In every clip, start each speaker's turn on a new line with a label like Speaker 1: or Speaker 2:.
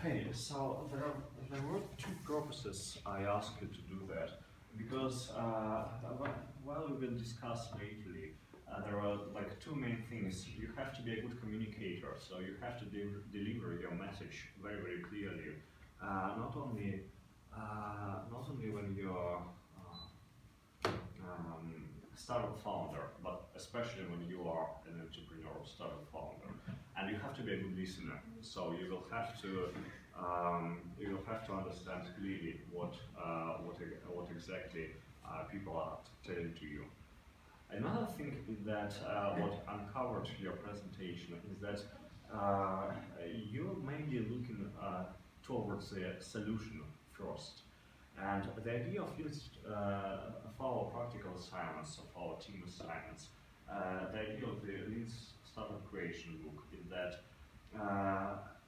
Speaker 1: Okay, so there were two purposes I asked you to do that, because while we will discuss lately, there are like two main things. You have to be a good communicator, so you have to deliver your message very, very clearly. Not only when you're startup founder, but especially when you are an entrepreneur or startup founder, and you have to be a good listener. So you will have to understand clearly what exactly people are telling to you. Another thing is that what uncovered your presentation is that you're mainly looking towards the solution first. And the idea of our practical assignments, of our team assignments, the idea of the Lean Startup Creation book is that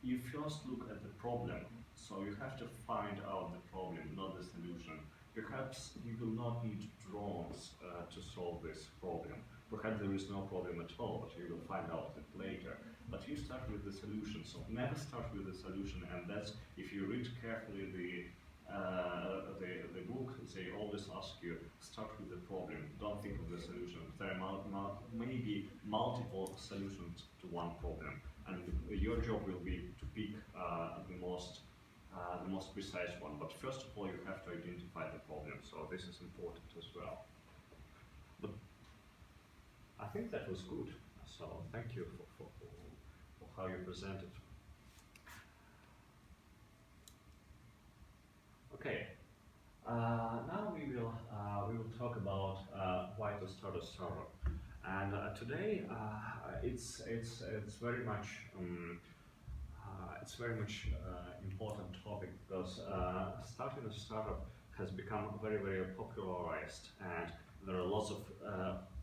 Speaker 1: you first look at the problem. So you have to find out the problem, not the solution. Perhaps you will not need drones to solve this problem. Perhaps there is no problem at all, but you will find out it later. But you start with the solution, so never start with the solution, and that's, if you read carefully the book, they always ask you, start with the problem, don't think of the solution. There are maybe multiple solutions to one problem, and your job will be to pick the most precise one. But first of all, you have to identify the problem, so this is important as well. But I think that was good, so thank you for how you presented. Okay, now we will talk about why to start a startup, and today it's very much important topic, because starting a startup has become very, very popularized, and there are lots of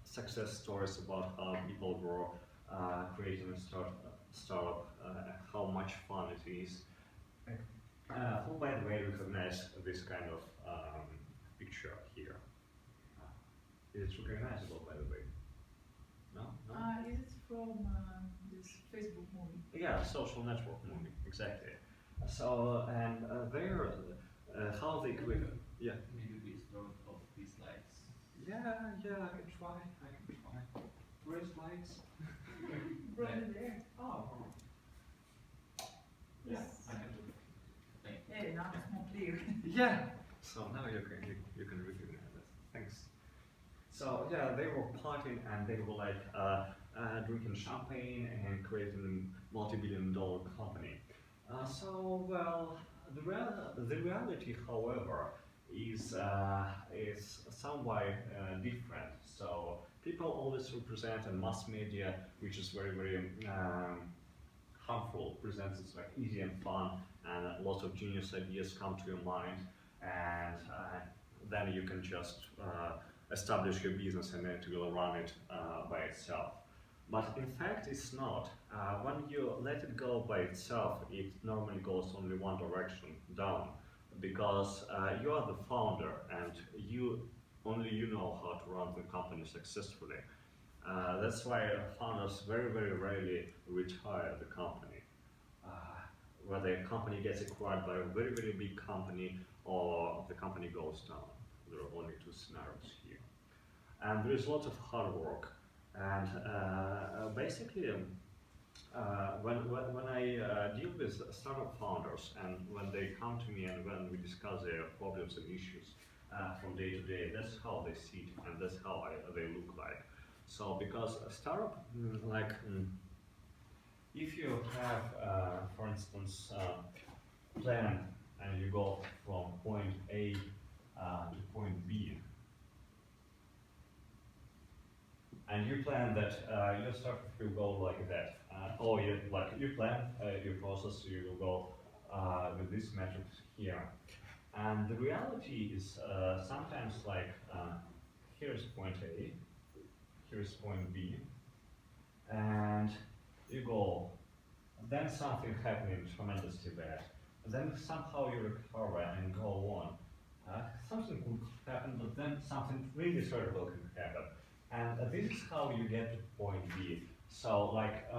Speaker 1: success stories about how people were creating a startup, how much fun it is. Who, by the way, recognize this kind of picture here? Is it recognizable, by the way? No?
Speaker 2: Is it from this Facebook movie?
Speaker 1: Yeah, social network movie, exactly. So, and there, how they create. Yeah.
Speaker 3: Maybe we start of these slides.
Speaker 1: Yeah, I can try. Where is slides?
Speaker 2: Right there. Oh.
Speaker 3: Yeah,
Speaker 2: Yes.
Speaker 3: I can do it. Thank you.
Speaker 2: Now it's more clear.
Speaker 1: Yeah. So now you can recognize it. Thanks. So yeah, they were partying and they were like drinking champagne and creating a multi-billion-dollar company. So well, the reality, however, is somewhat different. So people always represent, and mass media, which is very, very harmful, presents it like easy and fun, and lots of genius ideas come to your mind, and then you can just establish your business and it will run it by itself. But in fact, it's not. When you let it go by itself, it normally goes only one direction, down, because you are the founder, and only you know how to run the company successfully. That's why founders very, very rarely retire the company. Whether a company gets acquired by a very, very big company or the company goes down. There are only two scenarios here. And there is lots of hard work. And basically, when I deal with startup founders, and when they come to me and when we discuss their problems and issues from day to day, that's how they see it, and that's how they look like. So, because a startup, if you have, for instance, plan, and you go from point A to point B, and you plan that your startup will go like that, or you plan your process, you will go with this metrics here. And the reality is sometimes like here's point A, here's point B, and you go, then something happening tremendously bad, then somehow you recover and go on. Something could happen, but then something really terrible can happen. And this is how you get to point B. So, like,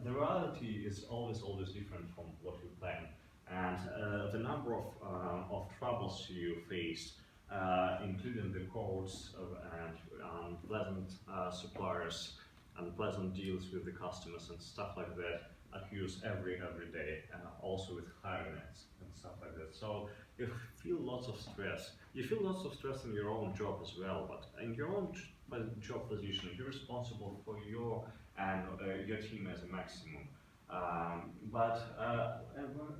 Speaker 1: the reality is always different from what you plan, and the number of troubles you faced, including the courts and unpleasant suppliers, unpleasant deals with the customers and stuff like that, occurs every day, also with hirings and stuff like that. So you feel lots of stress. You feel lots of stress in your own job as well, but in your own job position, you're responsible for your and your team as a maximum.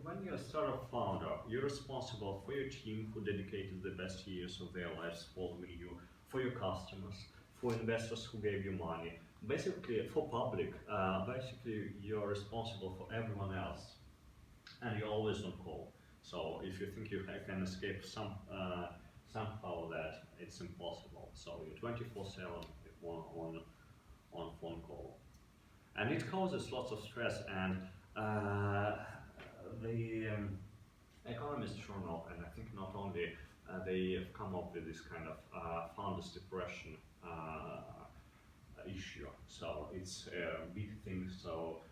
Speaker 1: When you're a startup founder, you're responsible for your team who dedicated the best years of their lives following you, for your customers, for investors who gave you money, basically for public. Basically, you're responsible for everyone else, and you're always on call. So if you think you can escape somehow, that it's impossible. So you're 24/7 on phone call, and it causes lots of stress. And the Economist Journal, and I think not only, they have come up with this kind of founders depression issue. So it's a big thing. So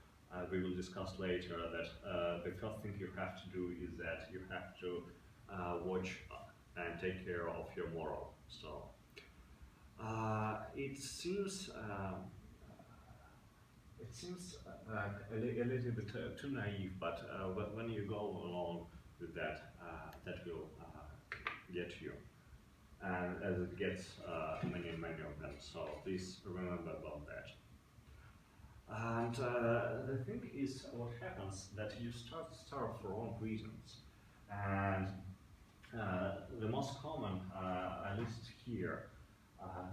Speaker 1: we will discuss later that the first thing you have to do is that you have to watch and take care of your moral. So it seems a little bit too naive, but when you go along with that, that will get you, and as it gets many of them. So please remember about that. And the thing is, what happens that you start for wrong reasons, and the most common, at least here.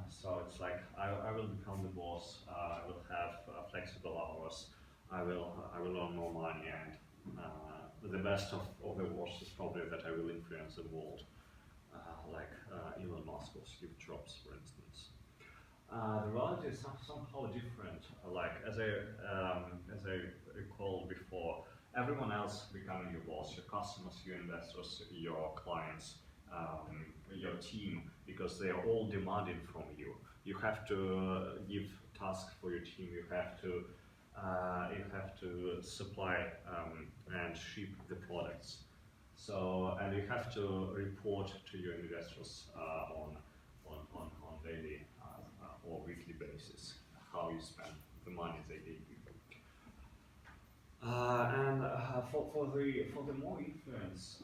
Speaker 1: So it's like I will become the boss. I will have flexible hours. I will earn more money, and the best of the worst is probably that I will influence the world, like Elon Musk or Steve Jobs, for instance. The reality is somehow different. Like as I recalled before, everyone else becoming your boss, your customers, your investors, your clients, your team, because they are all demanding from you. You have to give tasks for your team. You have to supply and ship the products. So, and you have to report to your investors on daily or weekly basis how you spend the money they gave you. And for the more influence,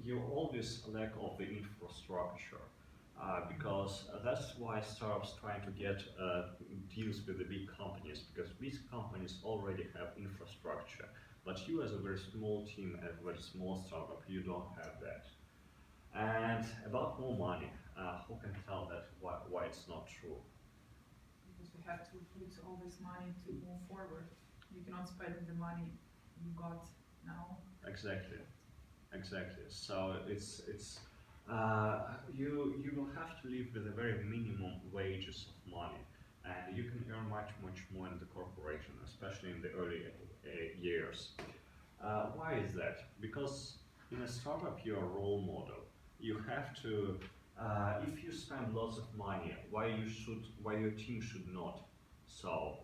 Speaker 1: you always lack of the infrastructure, because that's why startups trying to get deals with the big companies, because these companies already have infrastructure, but you as a very small team, a very small startup, you don't have that. And about more money, who can tell that why it's not true?
Speaker 2: Because we have to put all this money to move forward. You cannot spend the money you got now.
Speaker 1: Exactly. So it's you will have to live with a very minimum wages of money, and you can earn much more in the corporation, especially in the early years. Why is that? Because in a startup you're a role model. You have to, if you spend lots of money, why your team should not? So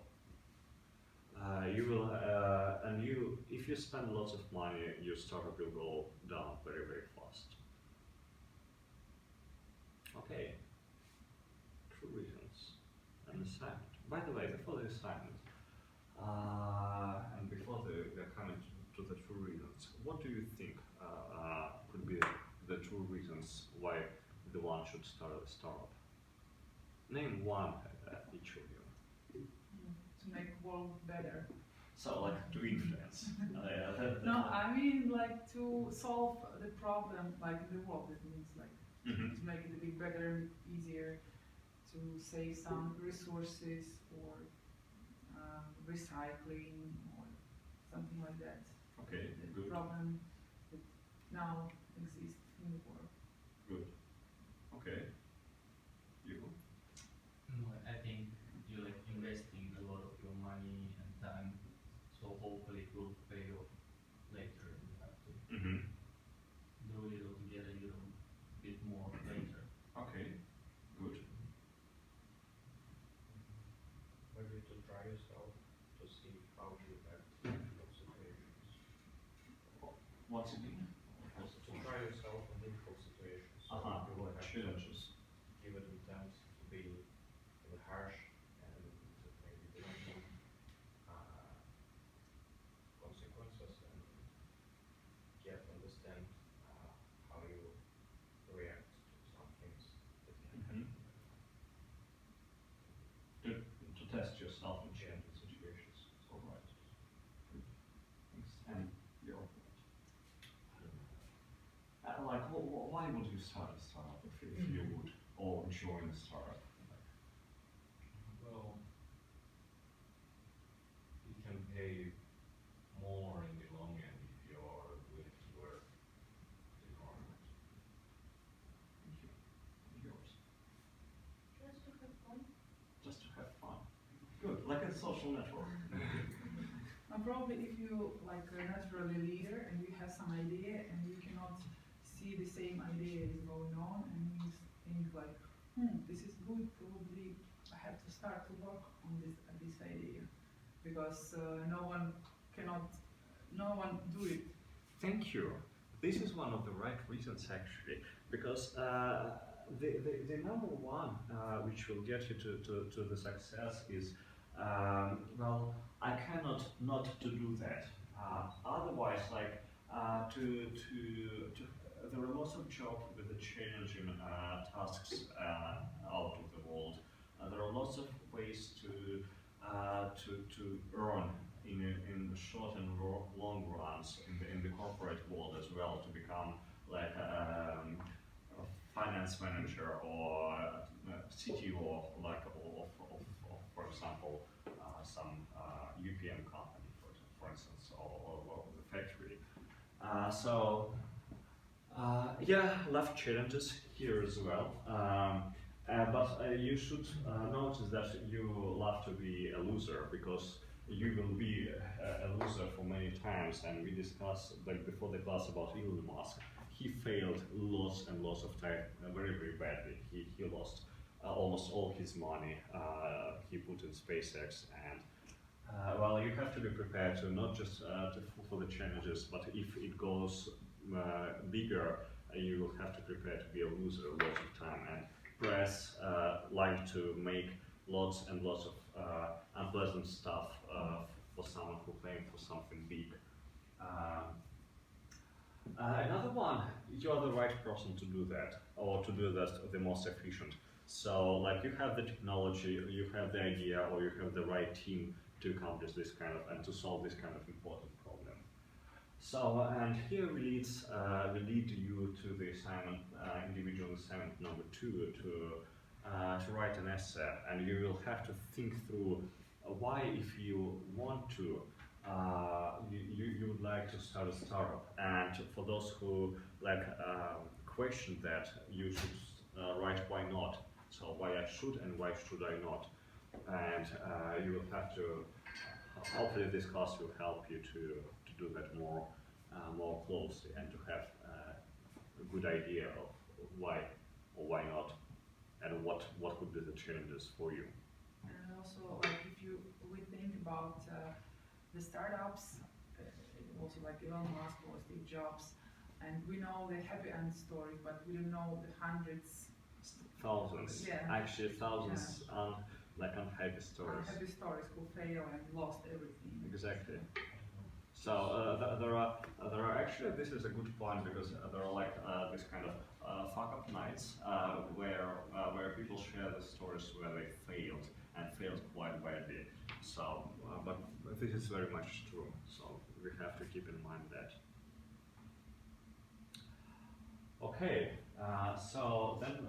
Speaker 1: you will, if you spend lots of money, your startup will go down very fast. Okay, true reasons and assignment. By the way, before the assignment, and before we're coming to the true reasons, what do you think could be the true reasons why the one should start a startup? Name one, each of you.
Speaker 2: To make world better.
Speaker 1: So, like, to influence.
Speaker 2: No, I mean like to solve the problem, like in the world. It means like to make it a bit better, easier, to save some resources, or recycling, or something like that.
Speaker 1: Okay,
Speaker 2: The
Speaker 1: good.
Speaker 2: problem that now exists in the world.
Speaker 1: Good. Okay. You?
Speaker 3: I think you're like investing a lot of your money and time, so hopefully it will pay off later. You have to do it all together a little bit more later.
Speaker 1: Okay. Good.
Speaker 4: Maybe to try yourself to see
Speaker 1: What's it mean?
Speaker 4: To try yourself in difficult situations. So you will
Speaker 1: Like
Speaker 4: have to
Speaker 1: challenges.
Speaker 4: give it attempt to be harsh and maybe bring consequences and get understand how you react to some things that can happen.
Speaker 1: To test yourself in challenging situations. All right. Good. Thanks. And your like, why would you start a startup if you would, or join a startup?
Speaker 4: Well, it can pay more in the long end if you are willing to work the hard.
Speaker 1: Thank you. And yours?
Speaker 5: Just to have fun.
Speaker 1: Just to have fun. Good. Like a social network.
Speaker 2: And probably if you like a naturally leader and you have some idea and you cannot see the same idea is going on and you think like, this is good, probably I have to start to work on this idea because no one do it.
Speaker 1: Thank you. This is one of the right reasons actually, because the number one which will get you to the success is, well, I cannot not to do that. Otherwise, like there are lots of jobs with the challenging tasks out of the world. There are lots of ways to earn in the short and long runs in the corporate world as well, to become like a finance manager or CTO like of for example some UPM company for instance or the factory. Yeah, love challenges here as well. But you should notice that you love to be a loser because you will be a loser for many times. And we discussed like before the class about Elon Musk. He failed lots and lots of time, very badly. He lost almost all his money he put in SpaceX, and well, you have to be prepared to not just to fulfill the challenges, but if it goes bigger, you will have to prepare to be a loser lots of time. And press like to make lots and lots of unpleasant stuff for someone who claims for something big. Another one, you're the right person to do that, or to do that the most efficient. So, like, you have the technology, you have the idea, or you have the right team to accomplish this kind of and to solve this kind of important problem. So, and here we lead you to the assignment, individual assignment number 2, to write an essay, and you will have to think through why, if you want to, you would like to start a startup. And for those who like question that, you should write why not. So why I should and why should I not. And you will have to, hopefully this class will help you to do that more closely and to have a good idea of why or why not, and what could be the challenges for you.
Speaker 2: And also, like we think about the startups, also like Elon Musk or Steve Jobs, and we know the happy end story, but we don't know the hundreds,
Speaker 1: thousands, actually thousands, like unhappy stories.
Speaker 2: Unhappy stories who fail and lost everything.
Speaker 1: Exactly. So there are actually, this is a good point, because there are like this kind of fuck up nights where people share the stories where they failed and failed quite badly. So, but this is very much true. So we have to keep in mind that. Okay, so then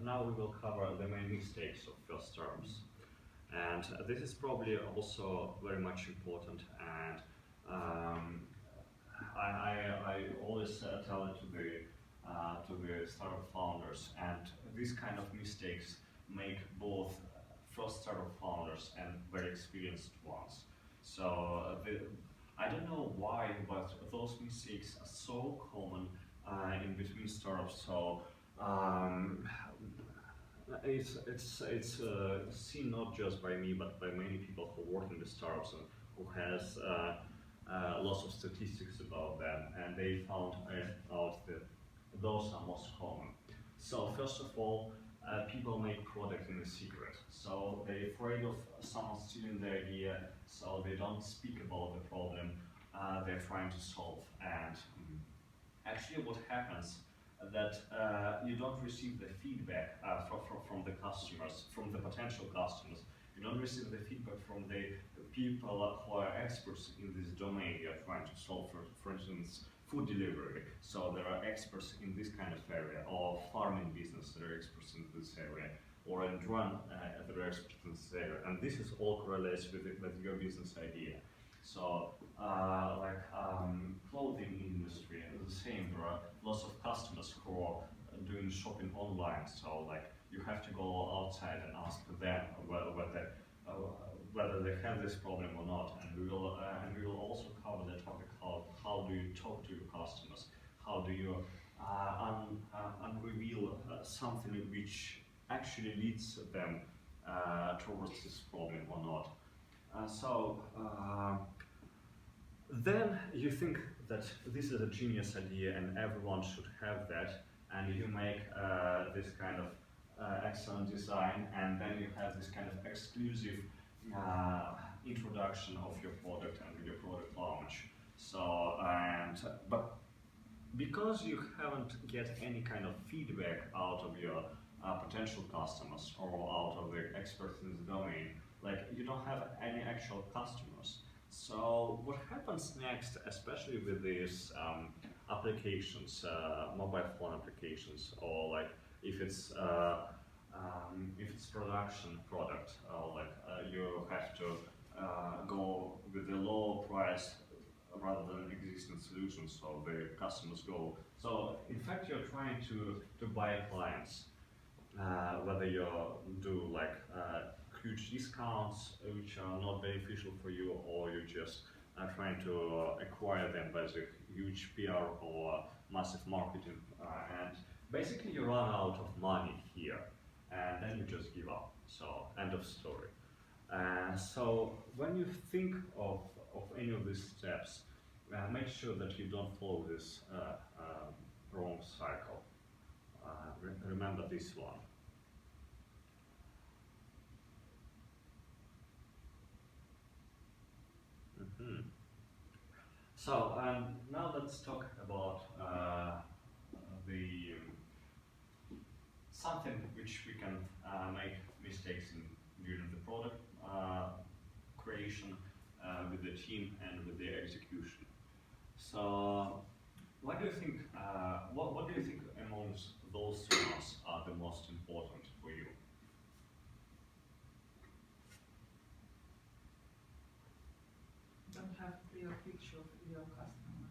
Speaker 1: now we will cover the main mistakes of first startups, and this is probably also very much important. And I always tell it to the startup founders, and these kind of mistakes make both first startup founders and very experienced ones. So I don't know why, but those mistakes are so common in between startups. So it's seen not just by me, but by many people who work in the startups and who has lots of statistics about them, and they found out that those are most common. So first of all, people make product in a secret. So they're afraid of someone stealing their idea, so they don't speak about the problem they're trying to solve. And actually what happens that you don't receive the feedback from the customers, from the potential customers. You don't receive the feedback from the people who are experts in this domain you're trying to solve, for instance, food delivery. So there are experts in this kind of area, or farming business that are experts in this area, or in drone that are experts in this area. And this is all correlates with your business idea. So clothing industry is the same. There are lots of customers who are doing shopping online. So like you have to go outside and ask them whether they have this problem or not. And we will also cover the topic how do you talk to your customers? How do you unreveal something which actually leads them towards this problem or not? Then you think that this is a genius idea and everyone should have that, and you make this kind of excellent design, and then you have this kind of exclusive introduction of your product and your product launch. But because you haven't get any kind of feedback out of your potential customers or out of the experts in the domain, like you don't have any actual customers. So what happens next, especially with these applications, mobile phone applications, or like if it's production product, you have to go with a low price rather than existing solutions, so the customers go. So in fact, you're trying to buy clients, whether you do like huge discounts which are not beneficial for you, or you just are trying to acquire them by the huge PR or massive marketing, and basically you run out of money here, and then you just give up. So end of story. So when you think of any of these steps, make sure that you don't follow this wrong cycle. Remember this one. So now let's talk about the something which we can make mistakes in during the product creation with the team and with the execution. So what do you think? What do you think amongst those ones are the most important for you?
Speaker 2: Don't have clear picture of your customer.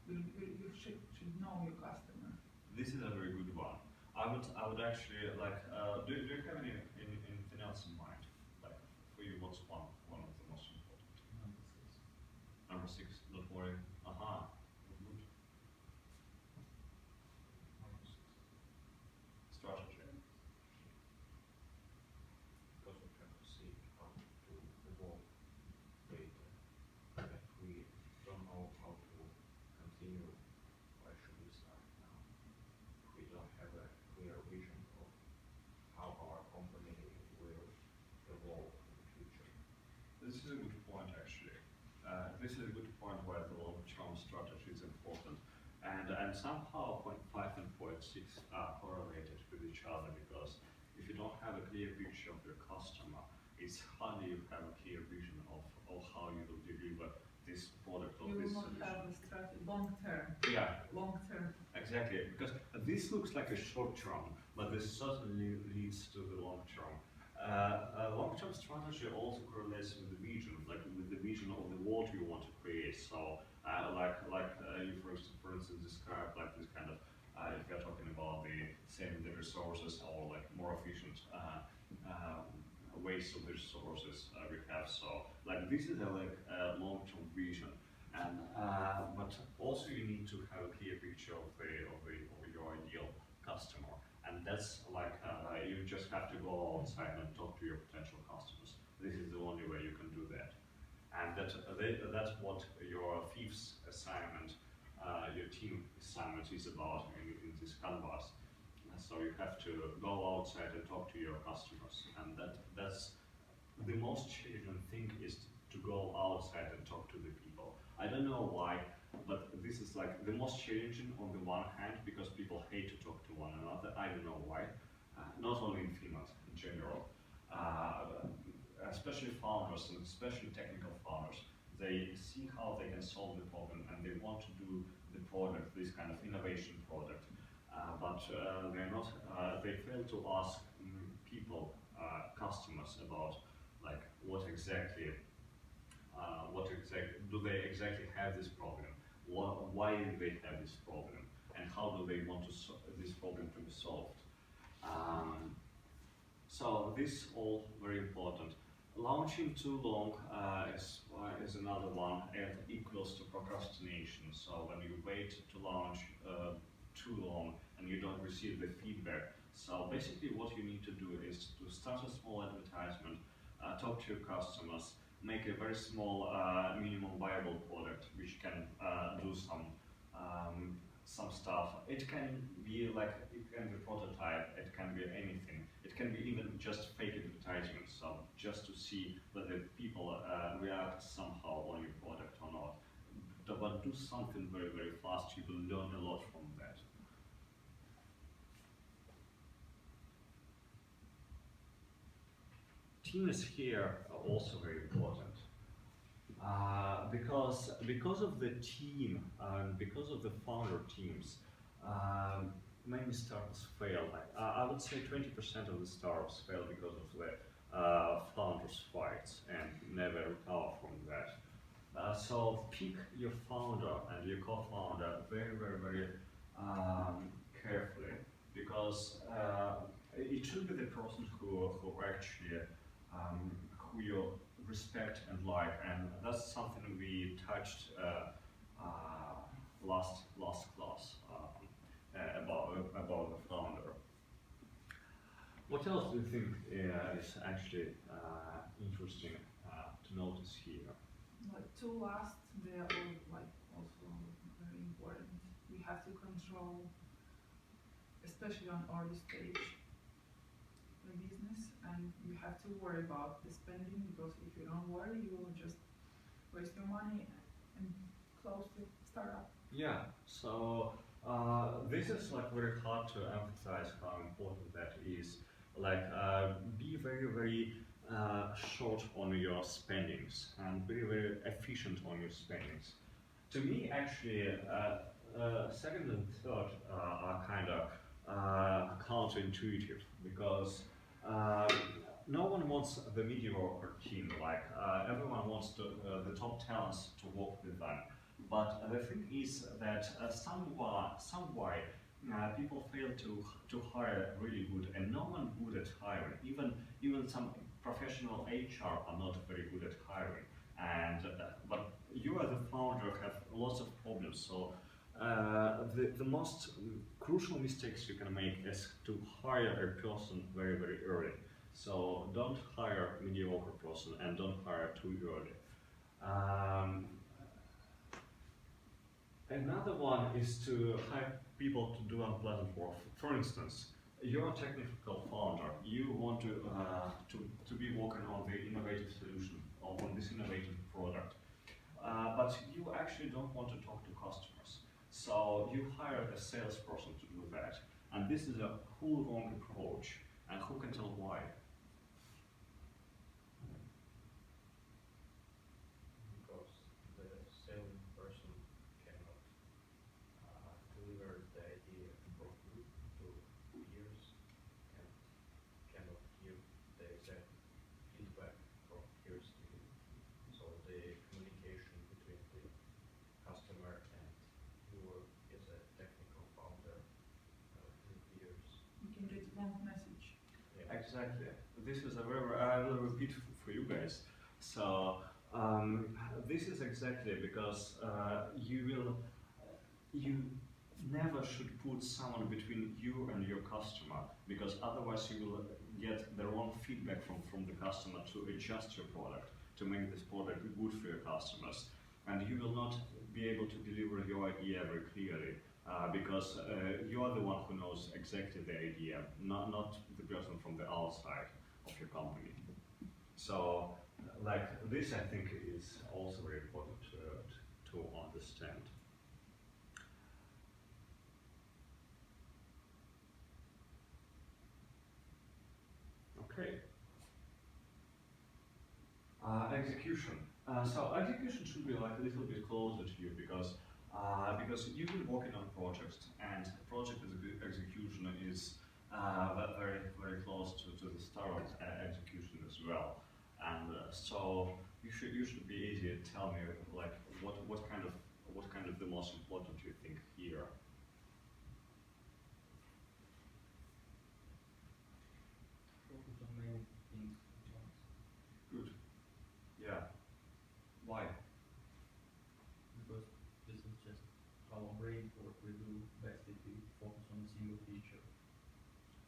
Speaker 2: You should know your customer.
Speaker 1: This is a very good one. I would actually like. Do you have anything else in mind? Like for you, what's one of the most important? Number 6. Don't worry. Good. Strategy.
Speaker 4: Because we have to see how to evolve later. If we don't know how to continue, why should we start now? If we don't have a clear vision of how our company will evolve in the future.
Speaker 1: This is a good point, actually. This is a good point why the long-term strategy is important, and somehow point 5 and point 6 are correlated with each other, because if you don't have a clear picture of your customer, it's hardly you have a clear vision of how you will deliver this product or
Speaker 2: You
Speaker 1: this
Speaker 2: will not
Speaker 1: solution.
Speaker 2: have a strategy long term.
Speaker 1: Yeah,
Speaker 2: Long term.
Speaker 1: exactly, because this looks like a short term, but this certainly leads to the long term. Long-term strategy also correlates with the vision, like with the vision of the world you want to create. So, you for instance describe like this kind of, if you're talking about the saving the resources or like more efficient waste of the resources we have. So, like this is a long-term vision, and but also you need to have a clear picture of your ideal customer. And that's like, you just have to go outside and talk to your potential customers. This is the only way you can do that. And that's what your fifth assignment, your team assignment is about in this canvas. So you have to go outside and talk to your customers, and that's the most challenging thing is to go outside and talk to the people. I don't know why, but this is like the most challenging on the one hand because people hate to talk to one another. I don't know why. Not only in Finland, in general. Especially founders and especially technical founders, they see how they can solve the problem and they want to do the product, this kind of innovation product, but they're not. They fail to ask people, customers, about like what exactly do they exactly have this problem? Why do they have this problem? And how do they want this problem to be solved? So this all very important. Launching too long is another one, and equals to procrastination. So when you wait to launch too long and you don't receive the feedback, so basically what you need to do is to start a small advertisement, talk to your customers, make a very small minimum viable product which can do some stuff. It can be prototype, it can be anything. It can be even just fake advertisement, so just to see whether people react somehow on your product or not. But do something very, very fast, you will learn a lot from that. Teams here are also very important. Because of the team and because of the founder teams, many startups fail. I would say 20% of the startups fail because of the founders fights and never recover from that. So pick your founder and your co-founder very, very, very carefully, because it should be the person who actually who you respect and like, and that's something we touched last class about the founder. What else do you think is actually interesting to notice here?
Speaker 2: Like to last, they are all, like also very important. We have to control, especially on early stage, the business, and you have to worry about the spending, because if you don't worry, you will just waste your money and close the startup.
Speaker 1: Yeah, so this is like very hard to emphasize how important that is. Like be very, very short on your spendings and very, very efficient on your spendings. To me, actually, second and third are kind of counterintuitive, because no one wants the mediocre team. Like everyone wants the top talents to work with them. But the thing is that some way people fail to hire really good, and no one good at hiring. Even some professional HR are not very good at hiring. And but you as a founder have lots of problems. So the most crucial mistakes you can make is to hire a person very, very early. So don't hire a mediocre person and don't hire too early. Another one is to hire people to do unpleasant work. For instance, you're a technical founder. You want to be working on the innovative solution, or on this innovative product, but you actually don't want to talk to customers. So you hire a salesperson to do that, and this is a whole wrong approach. And who can tell why?
Speaker 4: Because the selling person cannot deliver the idea properly to peers and cannot give the exact feedback from peers to you. So the communication between the customer and you as a technical founder with peers.
Speaker 2: You can get wrong message.
Speaker 4: Yeah.
Speaker 1: Exactly. This is a very, I will repeat for you guys. So this is exactly because you never should put someone between you and your customer, because otherwise you will get the wrong feedback from the customer to adjust your product. to make this product good for your customers. And you will not be able to deliver your idea very clearly because you are the one who knows exactly the idea, not the person from the outside of your company. So, like this, I think is also very important to understand. Okay. Execution. So execution should be like a little bit closer to you because you've been working on projects and project execution is very close to the startup execution as well. And so you should be easy to tell me like what kind of the most important you think here.
Speaker 3: Focus on many things at once.
Speaker 1: Good. Yeah. Why?
Speaker 3: Because this is just how our brain work. We do best if we focus on a single feature.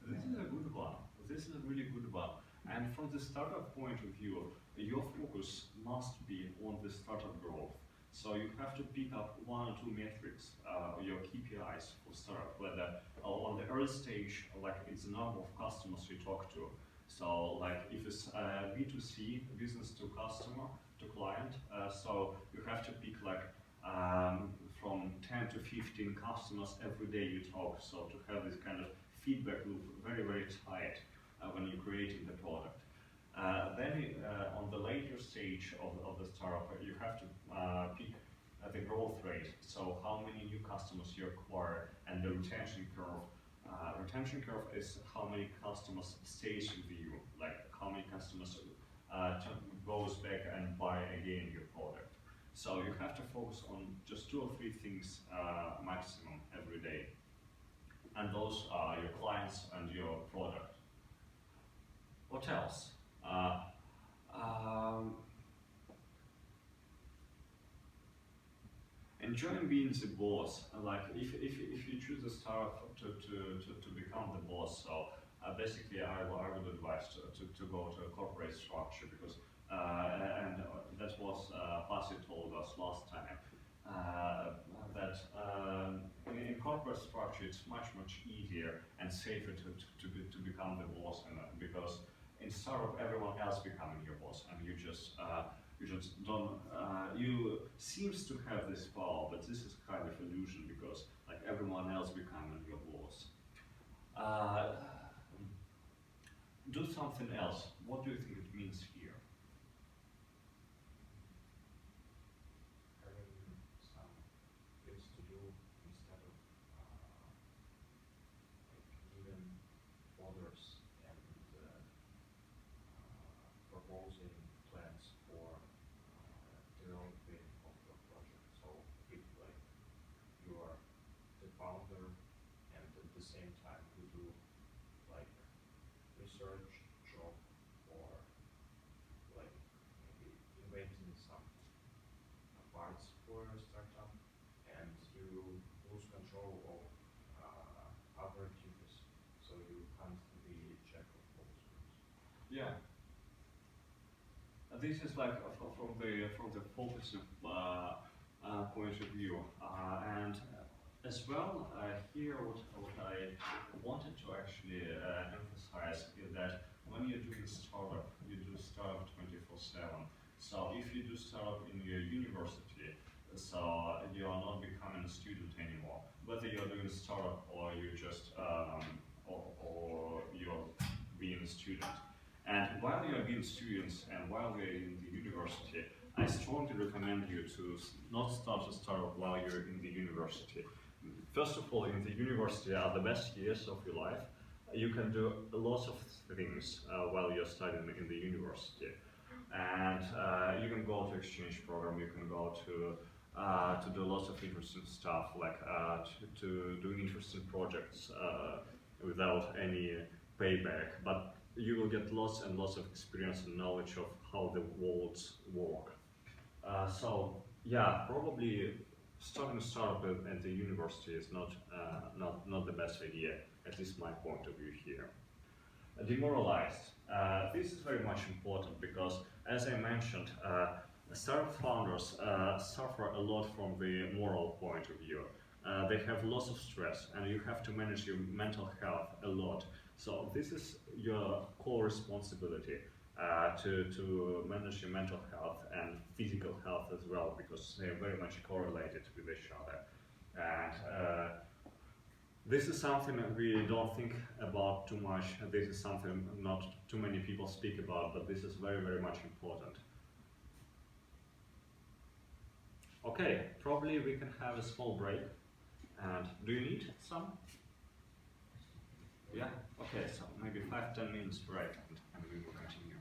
Speaker 1: This is a good one. This is a really good one. And from the startup point of view, your focus must be on the startup growth. So you have to pick up 1 or 2 metrics, your KPIs for startup, whether on the early stage, like it's the number of customers you talk to. So like if it's B2C, business to customer, to client, so you have to pick like from 10 to 15 customers every day you talk. So to have this kind of feedback loop very tight when you're creating the product. Then on the later stage of the startup, you have to pick the growth rate. So how many new customers you acquire and the retention curve. Retention curve is how many customers stays with you, like how many customers goes back and buy again your product. So you have to focus on just 2 or 3 things maximum every day. And those are your clients and your product. What else? Enjoying being the boss. Like if you choose a startup to become the boss, so basically I would advise to go to a corporate structure because and that's what Pasi told us last time. That in corporate structure it's much easier and safer to become the boss, and because in startup everyone else becoming your boss, and you just don't. You seems to have this power, but this is kind of illusion because like everyone else becoming your boss. Do something else. What do you think it means here?
Speaker 4: Having some things to do instead of like giving orders and proposing plans for developing of the project. So if like you are the founder and at the same time you do like research job or like maybe inventing some parts for a startup, and you lose control of other activities, so you can't be jack of all trades.
Speaker 1: Yeah. This is like from the focus point of view, and as well here what I wanted to actually emphasize is that when you're doing startup, you do startup 24/7. So if you do startup in your university, so you are not becoming a student anymore. Whether you're doing startup or you just or you're being a student. And while you're being students and while you're in the university, I strongly recommend you to not start a startup while you're in the university. First of all, in the university are the best years of your life. You can do lots of things while you're studying in the university. And you can go to exchange program, you can go to do lots of interesting stuff, like to do interesting projects without any payback. But you will get lots and lots of experience and knowledge of how the worlds work. So yeah, probably starting a startup at the university is not the best idea, at least my point of view here. demoralized. This is very much important because, as I mentioned, startup founders suffer a lot from the moral point of view. They have lots of stress, and you have to manage your mental health a lot. So this is your core responsibility to manage your mental health and physical health as well, because they are very much correlated with each other. And this is something that we don't think about too much. This is something not too many people speak about, but this is very, very much important. Okay, probably we can have a small break. And do you need some? Yeah? Okay, so maybe 5-10 minutes break and we will continue.